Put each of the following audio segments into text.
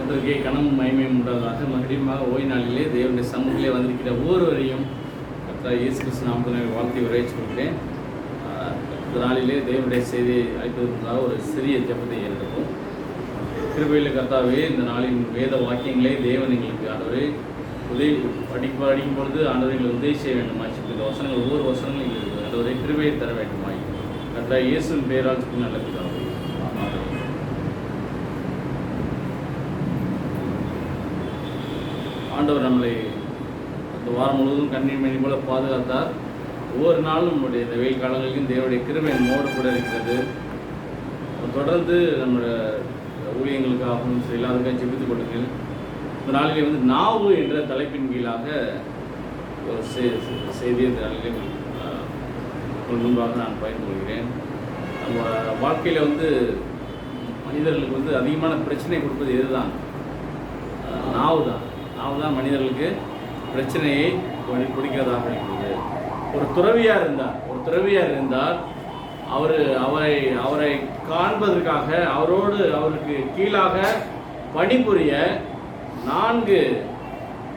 கர்த்தருக்கே கனமும் மகிமையும் உண்டாவதாக. மகிழ்ச்சியாக ஓய்வு நாளிலே தேவனுடைய சமூகத்திலே வந்திருக்கிற ஒவ்வொருவரையும் கர்த்தர் இயேசு கிறிஸ்து நாமத்தினால் வாழ்த்தி வரவேற்று கொள்கிறேன். இந்த நாளிலே தேவனுடைய செய்தியை அழைப்பதற்காக ஒரு சிறிய ஜெபத்தை ஏற்படும். கிருபையில் கர்த்தாவே, இந்த நாளின் வேத வாக்கியங்களே தேவன் எங்களுக்கு ஆண்டவரே படிக்கும் பொழுது ஆண்டவர்களை உதவி செய்ய வேண்டுமாச்சு. இந்த வசனங்கள் ஒவ்வொரு வசனங்களும் எங்களுக்கு ஆண்டவரை கிருபையை தர வேண்டுமாய் கர்த்தர் இயேசுவின் பெயரால் சொல்லி நல்ல பிதாவே. ஆண்டவர் நம்மளை அந்த வாரம் முழுவதும் கண்ணீர் மணி போல பாதுகாத்தார். ஒவ்வொரு நாளும் நம்முடைய இந்த வெயில் காலங்களிலும் தேவனுடைய கிருபை நம்மோடு கூட இருக்கிறது. தொடர்ந்து நம்முடைய ஊழியங்களுக்காகவும் சரி எல்லாருக்காக ஜெபித்துக் கொள்ளுங்கள். இந்த நாளிலே நாவு என்ற தலைப்பின் கீழாக ஒரு செய்தியை இந்த நாளிலே உங்கள் முன்பாக நான் பகிர்ந்து கொள்கிறேன். நம்ம வாழ்க்கையில் மனிதர்களுக்கு அதிகமான பிரச்சனை கொடுப்பது எதுதான்? நாவு தான். நாவு தான் மனிதர்களுக்கு பிரச்சனையை கொடுக்கிறதாக இருக்கிறது. ஒரு துறவியார் இருந்தார். அவரை காண்பதற்காக அவருக்கு கீழாக பணிபுரிய 4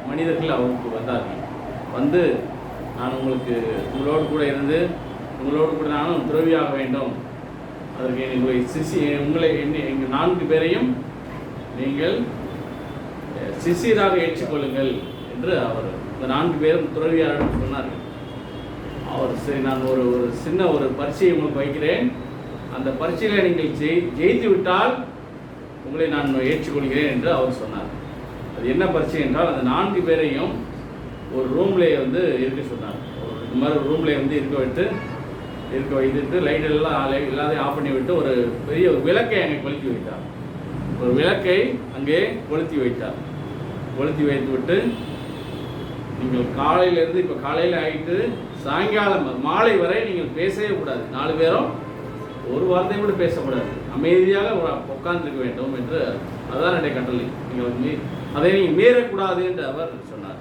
மனிதர்கள் அவருக்கு வந்தார்கள். நான் உங்களோடு கூட இருந்து உங்களோடு கூட நானும் துறவியாக வேண்டும், அதற்கு எங்கள் 4 பேரையும் நீங்கள் சிஷியராக ஏற்றுக்கொள்ளுங்கள் என்று அவர் இந்த 4 பேரும் துறவியாரிடம் சொன்னார்கள். அவர் சரி, நான் ஒரு சின்ன பரீட்சையை உங்களுக்கு வைக்கிறேன், அந்த பரீட்சையில் நீங்கள் ஜெயித்து விட்டால் உங்களை நான் ஏற்றுக்கொள்கிறேன் என்று அவர் சொன்னார். அது என்ன பரீட்சை என்றால், அந்த 4 பேரையும் ஒரு ரூம்லேயே இருக்க சொன்னார். இந்த மாதிரி ரூம்லேயே இருக்க வைத்துட்டு லைட் எல்லாத்தையும் ஆஃப் பண்ணி விட்டு ஒரு பெரிய விளக்கை அங்கே கொளுத்தி வைத்தார். ஒரு விளக்கை அங்கே கொளுத்தி வைத்து விட்டு, நீங்கள் காலையிலேருந்து இப்போ காலையில் ஆகிட்டு சாயங்காலம் மாலை வரை நீங்கள் பேசவே கூடாது. 4 பேரும் ஒரு வார்த்தை கூட பேசக்கூடாது, அமைதியாக உட்கார்ந்துருக்க வேண்டும் என்று, அதுதான் என்னுடைய கட்டளை. அதை நீங்கள் மீறக்கூடாது என்று அவர் சொன்னார்.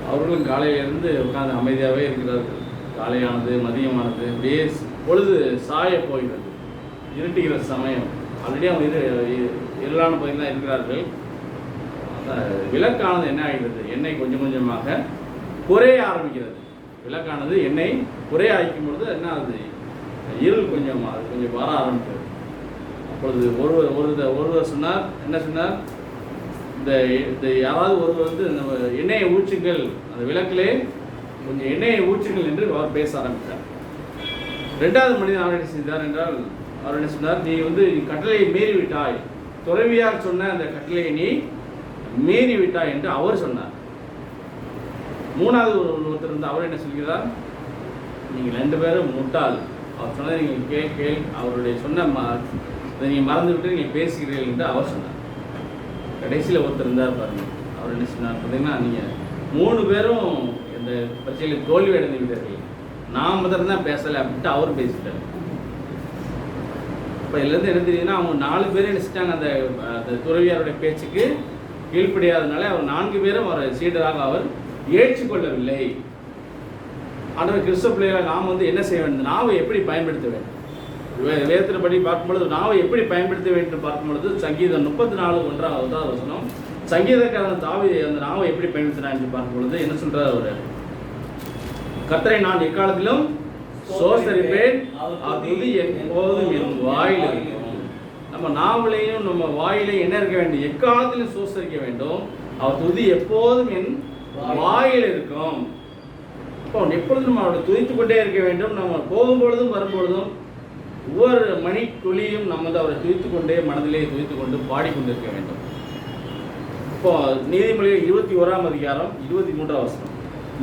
அவர்களும் காலையிலிருந்து உட்கார்ந்து அமைதியாகவே இருக்கிறார்கள். காலையானது, மதியமானது, அப்படியே பொழுது சாய போகிறது, இருட்டுகிற சமயம். ஆல்ரெடி அவங்க இருளான பகுதியில் தான் இருக்கிறார்கள். விளக்கானது என்ன ஆகிறது? எண்ணெய் கொஞ்சம் கொஞ்சமாக குறைய ஆரம்பிக்கிறது. விளக்கானது எண்ணெய் குறைய ஆகிக்கும் பொழுது என்ன ஆகுது? இருள் கொஞ்சம் வர ஆரம்பிக்கிறது. அப்பொழுது ஒருவர் சொன்னார், என்ன சொன்னார்? இந்த யாராவது ஒருவர் நம்ம எண்ணெயை ஊற்றுங்கள், அந்த விளக்கிலே கொஞ்சம் எண்ணெயை ஊற்றுங்கள் என்று அவர் பேச ஆரம்பித்தார். 2வது மனிதன் அவர் என்ன செய்தார் என்றால், அவர் என்ன சொன்னார்? நீ கட்டளையை மீறிவிட்டாய், துறவியார் சொன்ன அந்த கட்டளையை நீ மீறிவிட்டாய் என்று அவர் சொன்னார். 3வது ஒருத்தர் அவர் என்ன சொல்கிறார்? நீங்கள் 2 பேரும் முட்டாள், அவர் சொன்னதை நீங்கள் கேள், அவருடைய சொன்ன நீங்கள் மறந்து விட்டு நீங்கள் பேசுகிறீர்கள் என்று அவர் சொன்னார். கடைசியில் ஒருத்தர் இருந்தார் பாருங்கள், அவர் என்ன சொன்னார் பார்த்தீங்கன்னா, நீங்கள் 3 பேரும் இந்த பரீட்சையில் தோல்வி அடைந்து விட்டார்கள், நான் முதல்ல தான் பேசலை அப்படின்ட்டு அவர் பேசிட்டார். இப்போ இதுலேருந்து என்ன தெரியுதுன்னா, அவங்க 4 பேரும் என்ன செஞ்சாங்க? அந்த துறவியாருடைய பேச்சுக்கு கீழ்ப்படியாதனால அவர் 4 பேரும் அவர் சீடராக அவர் ஏற்றுக்கொள்ளவில்லை. ஆண்டவர் கிறிஸ்துவ பிள்ளைகளாக நாம் என்ன செய்ய வேண்டும்? நாவை எப்படி பயன்படுத்த வேண்டும்? வேதத்தில் படி பார்க்கும்பொழுது நாவை எப்படி பயன்படுத்த வேண்டும் பார்க்கும்பொழுது, சங்கீதம் 34:1 வசனம், சங்கீதக்காரன் தாவீது அந்த நாவை எப்படி பயன்படுத்தினார் என்று பார்க்கும்பொழுது என்ன சொல்றார்? அவர் கர்த்தரை நான் எக்காலத்திலும் சோசரிப்பேன், அது எப்போதும் என் வாயில் இருக்கும். நம்ம நாவிலையும் நம்ம வாயிலையும் என்ன இருக்க வேண்டும்? எக்காலத்திலும் சோசரிக்க வேண்டும். அவர் துதி எப்போதும் என் வாயில் இருக்கும். இப்போ எப்பொழுதும் நம்ம அவரை துதித்து கொண்டே இருக்க வேண்டும். நம்ம போகும்பொழுதும் வரும்பொழுதும் ஒவ்வொரு மணி துளியும் நம்ம அவரை துதித்து கொண்டே மனதிலே துதித்து கொண்டு பாடிக்கொண்டிருக்க வேண்டும். இப்போ நீதிமொழிகள் 21ஆம் அதிகாரம் 23ஆம் வசனம்.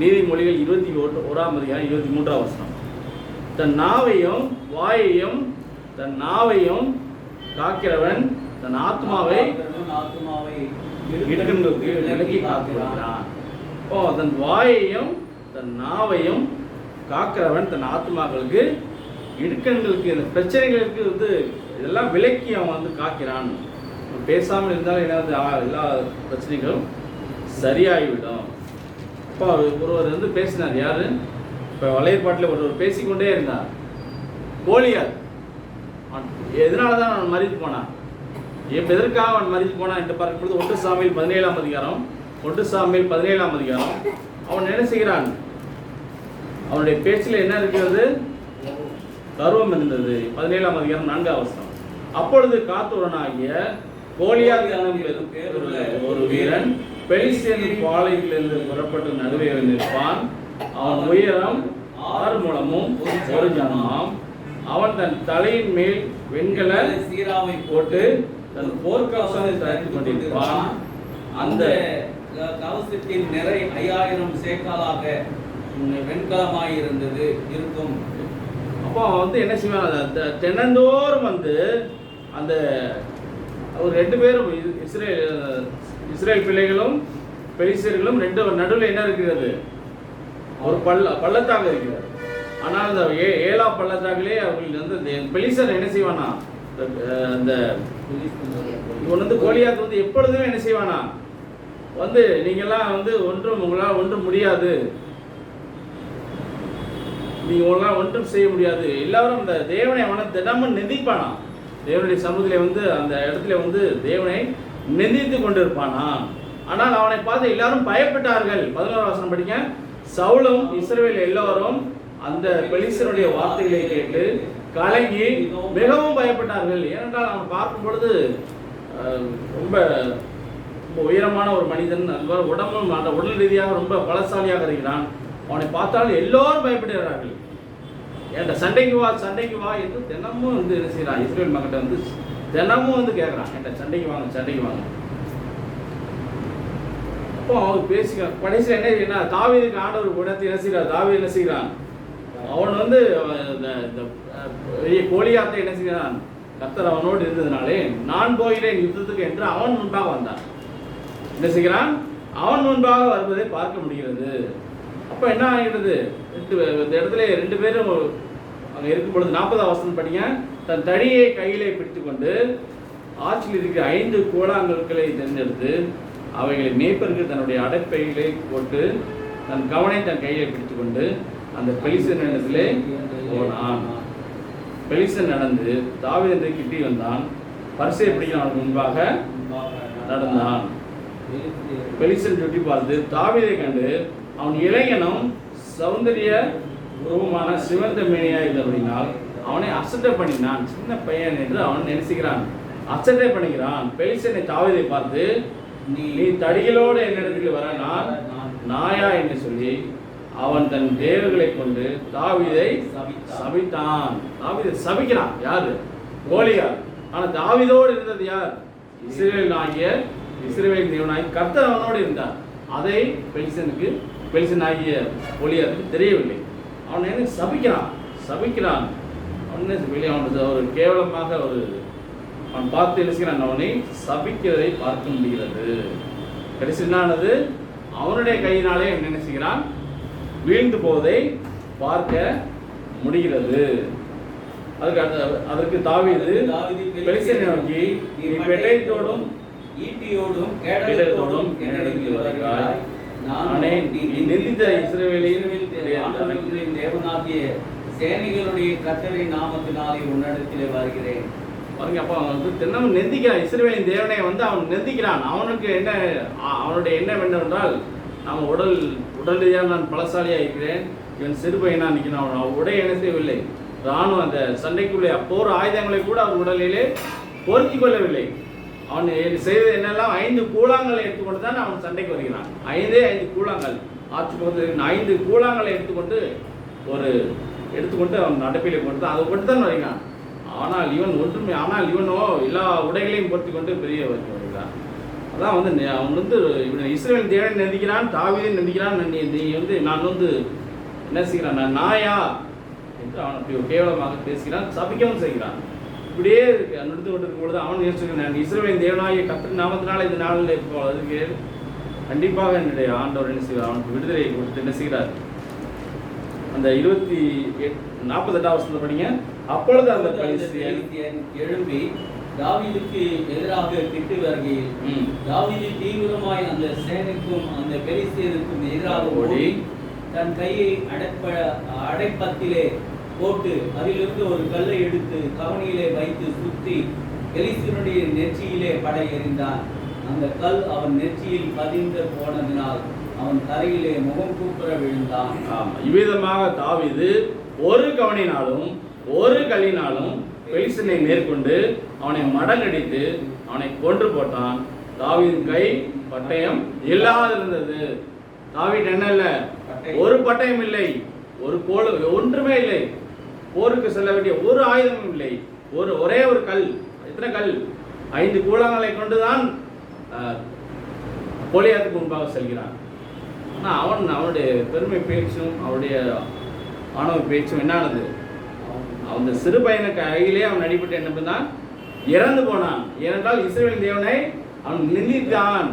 நீதிமொழிகள் 21ஆம் அதிகாரம் 23ஆம் வசனம். தன் நாவையும் காக்கிறவன் தன் ஆத்மாவை இடுக்கண்களுக்கு விலக்கி காக்கிறான். தன் வாயையும் தன் நாவையும் காக்கிறவன் தன் ஆத்மாக்களுக்கு இடுக்கண்களுக்கு, இந்த பிரச்சனைகளுக்கு இதெல்லாம் விலக்கி அவன் காக்கிறான். பேசாமல் இருந்தாலும் என்ன, எல்லா பிரச்சனைகளும் சரியாகிவிடும். இப்போ ஒருவர் பேசினார். யாரு? இப்போ வளையற்பாட்டில் ஒருவர் பேசிக்கொண்டே இருந்தார். கோலியாத் எதனால தான் நான் மறித்து போனான்? எதற்காக அவன் மறித்து போனான் என்று பார்க்கும்பொழுது 1 சாமுவேல் 17ஆம் அதிகாரம், 1 சாமுவேல் 17ஆம் அதிகாரம். அவன் என்ன செய்கிறான்? அவனுடைய பேச்சில் என்ன இருக்கிறது? கர்வம் இருந்தது. 17ஆம் அதிகாரம் 4ஆம் வசனம். அப்பொழுது காத்தூரனாகிய கோலியாத் ஒரு வீரன் பெலிஸ்தியன் பாளையத்திலிருந்து புறப்பட்டு நடுவே நிற்பான். அவன் உயரம் 6 முழமும் 1 ஜானுமாம். அவன் தன் தலையின் மேல் வெண்கல சீராவை போட்டு தன் போர்க்கவசத்தை தயாரித்துக் கொண்டிருப்பான். அந்த கவசத்தின் நிறை 5000 சேக்காலாக வெண்கலமாய் இருக்கும். அப்போ அவன் என்ன செய்வான்? தினந்தோறும் அந்த ஒரு 2 பேரும் இஸ்ரேல் பிள்ளைகளும் பெலிஸ்தியர்களும் நடுவில் என்ன இருக்கிறது? ஒரு பள்ளத்தாக இருக்கிறது. ஆனால் அந்த 7ஆம் பள்ளத்தாக்கிலே அவர்கள் பெலிஸ்தர் என்ன செய்வானா? அந்த இவன் கோலியாத் எப்பொழுதுமே என்ன செய்வானா? நீங்கெல்லாம் உங்களால் ஒன்றும் முடியாது, நீங்க உங்களால் ஒன்றும் செய்ய முடியாது. எல்லாரும் அந்த தேவனை அவனை தினமும் நிந்திப்பானா. தேவனுடைய சமூகத்திலே அந்த இடத்துல தேவனை நிந்தித்து கொண்டிருப்பானா. ஆனால் அவனை பார்த்து எல்லாரும் பயப்பட்டார்கள். 11ஆம் வசனம் படிக்க. சவுலும் இஸ்ரவேல் எல்லாரும் அந்த பெலிஸ்தருடைய வார்த்தைகளை கேட்டு கலங்கி மிகவும் பயப்பட்டார்கள். ஏனென்றால் அவன் பார்க்கும் பொழுது ரொம்ப உயரமான ஒரு மனிதன், உடம்பும் அந்த உடல் ரீதியாக ரொம்ப பலசாலியாக இருக்கிறான். அவனை பார்த்தாலும் எல்லோரும் பயப்படுகிறார்கள். என்கிட்ட சண்டைக்கு வா என்று தினமும் என்ன செய்யறான்? இஸ்ரேல் மக்கள்கிட்ட தினமும் கேட்குறான், என்கிட்ட சண்டைக்கு வாங்க. அப்போ அவங்க பேசிக்கிறான். கடைசியில் என்ன தாவீதுக்கு ஆண்டவர் குணத்தை என்ன செய்யறான்? தாவீது என்ன செய்யறான்? அவன் பெரிய கோலியாத்தை என்ன செய்கிறான்? கர்த்தர் அவனோடு இருந்ததுனாலே நான் போகிறேன் யுத்தத்துக்கு என்று அவன் முன்பாக வந்தான். என்ன செய்கிறான்? அவன் முன்பாக வருவதை பார்க்க முடிகிறது. அப்ப என்ன ஆகிறது? இந்த இடத்துல 2 பேரும் அங்க இருக்கும் பொழுது 40ஆம் வசனம் படிங்க. தன் தடியை கையிலே பிடித்து கொண்டு ஆற்றில் இருக்கிற 5 கூழாங்கற்களை தேர்ந்தெடுத்து அவைகளை மேய்ப்பருக்கு தன்னுடைய அடைப்பைகளை போட்டு தன் கவனை தன் கையிலே பிடித்து கொண்டு அந்த பெலிஸ்தன் இடத்திலே போனான். பெலிஸ்தன் நடந்து தாவீதை கிட்டி வந்தான். பரிசையை பிடிக்கிறவனுக்கு முன்பாக நடந்தான். பெலிஸ்தன் சுற்றி பார்த்து தாவீதை கண்டு அவன் இளைஞனும் சௌந்தரிய ரூபமான சிவந்த மேனியாய் இருந்தபடினால் அவனை அசட்டை பண்ணினான். சின்ன பையன் என்று அவன் நினைச்சுகிறான், அசட்டை பண்ணுகிறான். பெலிஸ்தனை தாவீதை பார்த்து, நீ தடிகளோடு என்னிடத்தில் வர நான் நாயா என்று சொல்லி அவன் தன் தேவர்களை கொண்டு தாவீதை சபித்தான். தாவீதை சபிக்கிறான். யாரு? கோலியாத். ஆனா தாவீதோடு இருந்தது யார்? இஸ்ரவேல் தேவனாகிய கர்த்தர் அவனோடு இருந்தார். அதை பெலிஸ்தன் ஆகிய கோலியாத்துக்கு தெரியவில்லை. அவன் என்ன சபிக்கிறான். அவனுக்கு ஒரு கேவலமாக அவன் பார்த்து நினைக்கிறான். அவனை சபிக்கிறதை பார்க்க முடிகிறது. கடைசி என்னானது? அவனுடைய கையினாலே நினைச்சுகிறான் வீழ்ந்து போவதை பார்க்க முடிகிறது. அதற்கு தாவீது பெலிஸ்தனை நோக்கி, நீ பெட்டகத்தோடும் ஈட்டியோடும் கேடகத்தோடும் என்னிடத்தில் வருகிறாய். நானே நீ நிந்தித்த இஸ்ரவேலின் தேவனாகிய சேனைகளுடைய கர்த்தரின் நாமத்தினாலே உன்னிடத்திலே வருகிறேன். பாருங்க, அப்போ அவன் தினமும் நெந்திக்கிறான். இஸ்ரவேலின் தேவனை அவன் நெந்திக்கிறான். அவனுக்கு என்ன, அவனுடைய எண்ணம் என்னவென்றால், நம்ம உடல் ரீதியாக நான் பலசாலியாக இருக்கிறேன், இவன் சிறு பையனாக நிற்கிறான். அவன் உடை என்ன செய்யவில்லை. ராணுவ அந்த சண்டைக்குள்ளே போர் ஆயுதங்களை கூட அவன் உடலிலே பொருத்தி கொள்ளவில்லை. அவன் செய்தது என்னெல்லாம் 5 கூழாங்களை எடுத்துக்கொண்டு தான் அவன் சண்டைக்கு வருகிறான். 5 கூழாங்கள் ஆற்றுக்கு 5 கூழாங்களை எடுத்துக்கொண்டு அவன் நடப்பிலே போட்டு அதை கொண்டு தான் வருகிறான். ஆனால் இவனோ எல்லா உடைகளையும் பொருத்தி கொண்டு பெரிய வருகிறான். அதான் அவன் இவன் இஸ்ரவேல் தேவனை நிந்திக்கிறான், தாவீதை நிந்திக்கிறான். நீ நான் என்ன செய்கிறான்? நான் நாயா என்று அவன் அப்படி கேவலமாக பேசுகிறான், சபிக்கவும் செய்கிறான். இப்படியே நடந்து கொண்டிருக்கும் பொழுது அவன் யோசிக்கிறான், இஸ்ரவேலின் தேவனாகிய கர்த்தரின் நாமத்தினால இந்த நாளில் அதுக்கு கண்டிப்பாக என்னுடைய ஆண்டவர் என்ன செய்வார்? அவனுக்கு விடுதலை கொடுத்து என்ன செய்கிறார்? அந்த 48 வசனத்தை படிங்க. அப்பொழுது அந்த பெலிஸ்தியன் எழும்பி தாவீதுக்கு எதிராக திட்டு வருகையில் தாவீது தீவிரமாய் அந்த சேனைக்கும் அந்த பெலிஸ்தியருக்கும் எதிராக ஓடி தன் கையை அடைப்பத்திலே போட்டு அதிலிருந்து ஒரு கல்லை எடுத்து கவனியிலே வைத்து சுற்றி பெலிஸ்தனுடைய நெற்றியிலே படை எறிந்தான். அந்த கல் அவன் நெற்றியில் பதிந்து போனதினால் அவன் தரையிலே முகம் கூப்புற விழுந்தான். இவ்விதமாக தாவீது ஒரு கவனினாலும் ஒரு கல்லினாலும் பெலிஸ்தனை மேற்கொண்டு அவனை மடங்கடித்து அவனை கொன்று போட்டான். தாவீதின் கை பட்டயம் இல்லாதிருந்தது. தாவீது என்ன இல்லை, ஒரு பட்டயம் இல்லை, ஒரு கோல் ஒன்றுமே இல்லை, போருக்கு செல்ல வேண்டிய ஒரு ஆயுதமும் இல்லை, ஒரே ஒரு கல். எத்தனை கல்? 5 கூழாங்கலை கொண்டுதான் கோலியாத்துக்கு முன்பாக செல்கிறான். ஆனால் அவனுடைய பெருமை பேச்சும் அவனுடைய ஆணவ பேச்சும் என்னானது? அந்த சிறு பையனை கையிலே அவன் அடிபட்டு என்ன பண்ணான்? இறந்து போனான். ஏனென்றால் இஸ்ரவேல் தேவனை அவன் நிந்தித்தான்.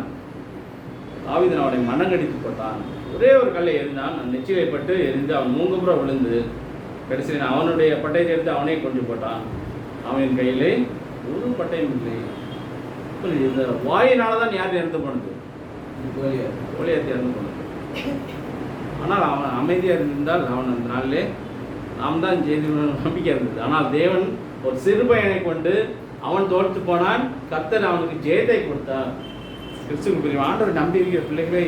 தாவீது அவனை மனங்கடித்து போட்டான். ஒரே ஒரு கல்லை எரிந்தான். நெச்சிலைப்பட்டு எரிந்து அவன் மூங்குப்புற விழுந்து கடைசியில் அவனுடைய பட்டயத்தை எடுத்து அவனே கொண்டு போட்டான். அவன் கையிலே ஒரு பட்டயம் இல்லை. இந்த வாயினால தான் யார் இறந்து போனது? கோலியாத் இறந்து போனது. ஆனால் அவன் அமைதியாக இருந்தால் அவன் அந்த நாளிலே நாம் தான் செய்தி நம்பிக்கை இருந்தது. ஆனால் தேவன் ஒரு சிறு பையனை கொண்டு அவன் தோற்று போனான். கர்த்தர் அவனுக்கு ஜெயத்தை கொடுத்தார். கிறிஸ்துவுக்கு பெரிய ஆண்டவர் நம்பி இருக்கிற பிள்ளைகளை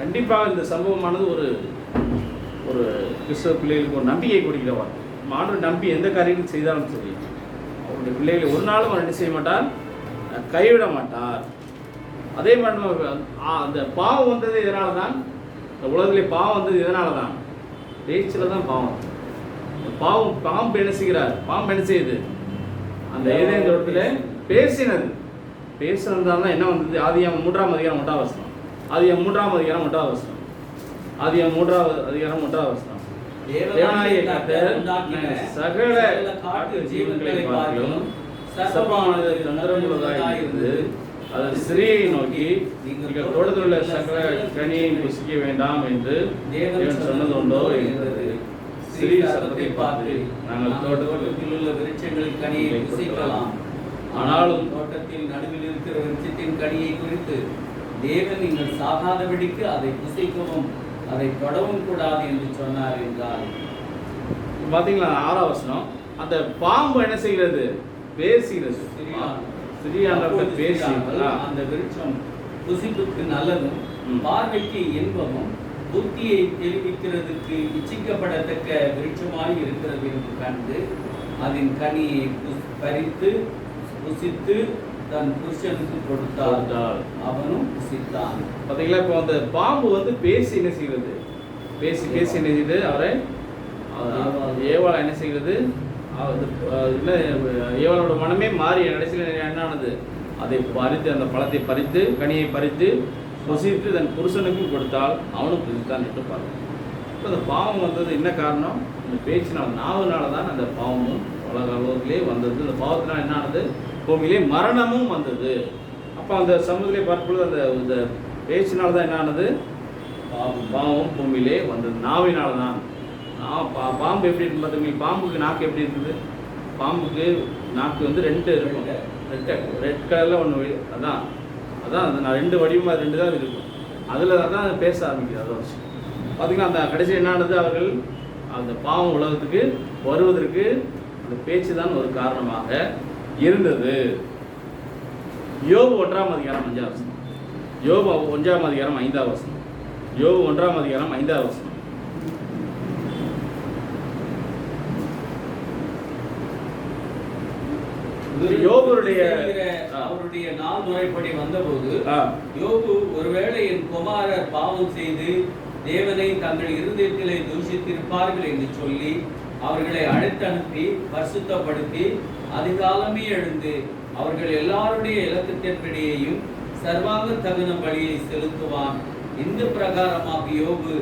கண்டிப்பாக இந்த சம்பவமானது ஒரு கிறிஸ்தவ பிள்ளைகளுக்கு ஒரு நம்பிக்கை கொடுக்கிறவர். ஆண்டவர் நம்பி எந்த காரியங்களும் செய்தாலும் சரி, அவருடைய பிள்ளைகளை ஒரு நாளும் அவர் என்ன செய்ய மாட்டார், கைவிட மாட்டார். அதே மாதிரி அந்த பாவம் வந்தது இதனால தான், இந்த உலகத்திலே பாவம் வந்தது இதனால தான், பேச்சில் தான் பாவம். பாம்பு என்ன செய்கிறார்? பாம்பு என்ன செய்யுது? அந்த ஏதேன் தோட்டத்தில் பேசினதால தான் என்ன வந்தது? ஆதியாகமம் 3ஆம் அதிகாரம் 1ஆம் வசனம். ஆதியாகமம் 3ஆம் அதிகாரம் 1ஆம் வசனம். ஆதியாகமம் 3ஆம் அதிகாரம் 1ஆம் வசனம். தேவனாகிய கர்த்தர் சகல காட்டு ஜீவன்களை பார்க்கிலும் சர்ப்பமானது தந்திரமுள்ளதாக இருந்து அது ஸ்திரீயை நோக்கி, நீங்கள் தோட்டத்தில் உள்ள சகல கனியை புசிக்க வேண்டாம் என்று தேவன் சொன்னது உண்டோ என்றது. ஸ்திரீ சர்ப்பத்தை பார்த்து, நாங்கள் தோட்டத்தில் உள்ள விருட்சங்களின் கனியை புசிக்கலாம், ஆனாலும் தோட்டத்தில் நடுவில் இருக்கிற விருட்சத்தின் கனியை குறித்து தேவன் நீங்கள் சாகாதபடிக்கு அதை புசிக்கவும் அதை தொடவும் கூடாது என்று சொன்னார் என்றார். பார்த்தீங்களா? 6ஆம் வசனம். அந்த பாம்பு என்ன செய்கிறது? பேசுகிறது. சிறியானவர்கள் பேசி, அந்த விருட்சம் புசிப்புக்கு நல்லதும் பார்வைக்கு இன்பமும் புத்தியை தெளிவிக்கிறதுக்கு இச்சிக்கப்படத்தக்க விருட்சமாய் இருக்கிறது என்று கண்டு அதன் கனியை பறித்து புசித்து தன் புருஷனுக்கு கொடுத்தால் அவனும் புசித்தான். பார்த்தீங்களா? இப்போ அந்த பாம்பு பேசி என்ன செய்கிறது? பேசி என்ன செய்யுது? அவரை ஏவாளை என்ன செய்கிறது? ஏவாளோட மனமே மாறி கடைசியில் என்ன ஆனது? அதை பறித்து, அந்த பழத்தை பறித்து, கனியை பறித்து புசித்து தன் புருஷனுக்கும் கொடுத்தால் அவனும் புசித்தான் என்று பாருங்கள். இப்போ அந்த பாவம் வந்தது என்ன காரணம்? இந்த பேச்சினால், நாவுனால தான் அந்த பாவமும் உலகத்திலே வந்தது. அந்த பாவத்தினால் என்ன ஆனது? பூமியிலே மரணமும் வந்தது. அப்போ அந்த சமூகத்திலே பார்க்கும்பொழுது அந்த பேச்சினால் தான் என்ன ஆனது? பாவம் பூமியிலே வந்தது. நாவினால தான். பாம்பு எப்படி இருக்கு பார்த்தீங்கன்னா, பாம்புக்கு நாக்கு எப்படி இருக்குது? பாம்புக்கு நாக்கு 2 இருக்கும். ரெட் கலரில் ஒன்று, அதான் அது நான் 2 வடிவமாக 2 தான் இருக்கும். அதில் தான் பேச ஆரம்பிக்குது. அதை வச்சு பார்த்தீங்கன்னா அந்த கடைசி என்ன ஆனது? அவர்கள் அந்த பாவம் உலகத்துக்கு வருவதற்கு அந்த பேச்சு தான் ஒரு காரணமாக இருந்தது. யோபு 1ஆம் அதிகாரம் 5ஆம் வசனம். யோபு 1ஆம் அதிகாரம் 5ஆம் வசனம். யோபு 1ஆம் அதிகாரம் 5ஆம் வசனம். அவருடைய நாள் முறைப்படி வந்தபோது யோபு, ஒருவேளை என் குமாரர் பாவம் செய்து தேவனை தங்கள் இருதயத்திலே தூஷித்திருப்பார்கள் என்று சொல்லி அவர்களை அழைத்து அனுப்பி பரிசுத்தப்படுத்தி அதிகாலமே எழுந்து அவர்கள் எல்லாருடைய இலக்கத்தின்படியையும் சர்வாங்க தகுந்த பலியை செலுத்துவான். இந்த பிரகாரமாக யோபு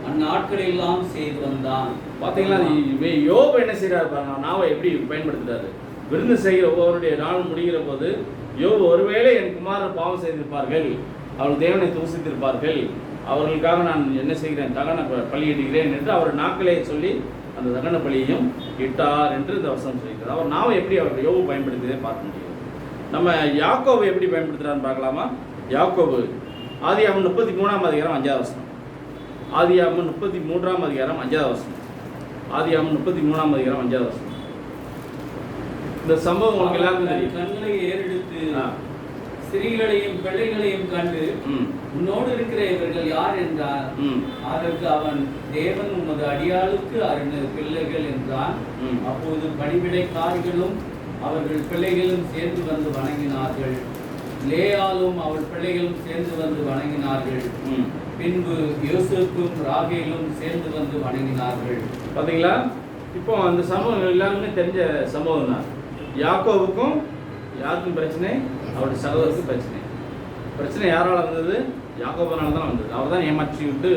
அந்நாட்களெல்லாம் செய்து வந்தான். பார்த்தீங்களா? யோபு என்ன செய்யறாரு பாருங்க, நாவை எப்படி பயன்படுத்துறாரு. விருந்து செய்கிற ஒவ்வொருடைய நாள் முடிகிற போது யோபு, ஒருவேளை என் குமாரர் பாவம் செய்திருப்பார்கள், அவர்கள் தேவனை தூசித்திருப்பார்கள், அவர்களுக்காக நான் என்ன செய்கிறேன், தகன பலியிடுகிறேன் என்று அவர் நாட்களே சொல்லி அந்த தகன பலியையும் இட்டார் என்று இந்த வசனம் சொல்லியிருக்கிறார். அவர் நாவை எப்படி அவர் யோபு பயன்படுத்தியதை பார்க்க முடியும். நம்ம யாக்கோபு எப்படி பயன்படுத்துகிறான்னு பார்க்கலாமா? யாக்கோபு ஆதியாகமம் 33ஆம் அதிகாரம் 5ஆம் வசனம். ஆதியாகமம் 33ஆம் அதிகாரம் 5ஆம் வசனம். ஆதியாகமம் 33ஆம் அதிகாரம் 5ஆம் வசனம். இந்த சம்பவம் உங்களுக்கு எல்லாருக்கும் அவன் தெரியும். கண்களை ஏறெடுத்து ஆ. ஸ்திரீகளையும் பிள்ளைகளையும் கண்டு ம். உன்னோடு இருக்கிற இவர்கள் யார் என்றார். ம். அதற்கு அவன், தேவன் உமது அடியாளுக்கு அருண பிள்ளைகள் என்றான். ம். அப்போது பணிவிடைக்காரிகளும் அவர்கள் பிள்ளைகளும் சேர்ந்து வந்து வணங்கினார்கள். லேயாலும் அவள் பிள்ளைகளும் சேர்ந்து வந்து வணங்கினார்கள். ம். பின்பு யோசேப்பும் ராகேலும் சேர்ந்து வந்து வணங்கினார்கள். பார்த்தீங்களா? இப்போ அந்த சம்பவம் எல்லாருமே தெரிஞ்ச சம்பவம் தான். யாக்கோவுக்கும் யாருக்கும் பிரச்சனை, அவருடைய சகோதரருக்கும் பிரச்சனை. பிரச்சனை யாரால வந்தது? யாக்கோபனால தான் வந்தது. அவர் தான் ஏமாற்றி விட்டு